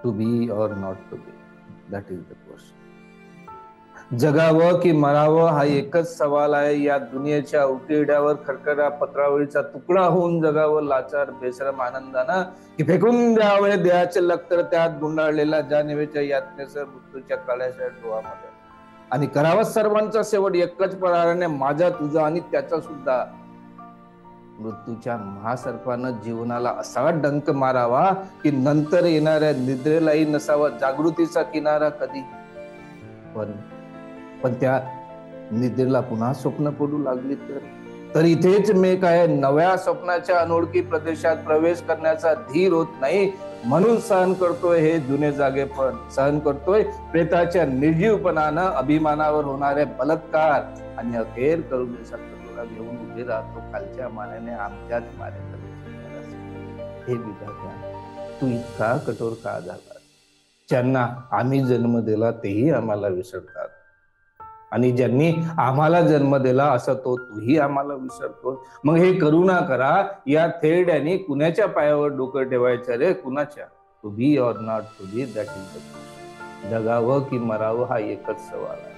To be or not to be, that is the question. जगावं की मरावं हा एकच सवाल आहे. या दुनियेच्या उकिरड्यावर खरखरा पत्रावळीचा तुकडा होऊन जगावं लाचार बेशरम आनंदानं, की फेकून द्यावे देहाचे लक्तर त्यात गुंडाळलेला जाणीवेच्या यातनेसर मृत्यूच्या काळ्याच्या डोहामध्ये, आणि करावा सर्वांचा शेवट एकच प्रकाराने, माझा तुझा आणि त्याचा सुद्धा. मृत्यूच्या महासर्पानं जीवनाला असा डंक मारावा की नंतर येणाऱ्या निद्रेलाही नसावा जागृतीचा किनारा कधी. पण त्या निद्रेला पुन्हा स्वप्न पडू लागली तर इथेच मी काय नव्या स्वप्नाच्या अनोळखी प्रदेशात प्रवेश करण्याचा धीर होत नाही. म्हणून सहन करतोय हे जुने जागेपण, सहन करतोय प्रेताच्या निर्जीवपणानं अभिमानावर होणारे बलात्कार, आणि अखेर करुणेचा कटोरा घेऊन उभे राहतो खालच्या मानेने आमच्याच मानेकडे. हे विधात्या, तू इतका कठोर का झाला? ज्यांना आम्ही जन्म दिला तेही आम्हाला विसरतात, आणि ज्यांनी आम्हाला जन्म दिला असं तूही आम्हाला विसरतो. मग हे करुणा करा, या थेरड्याने कुणाच्या पायावर डोकं ठेवायचं रे? कुणाच्या? To be or not to be, that is the question. जगावं की मरावं हा एकच सवाल आहे.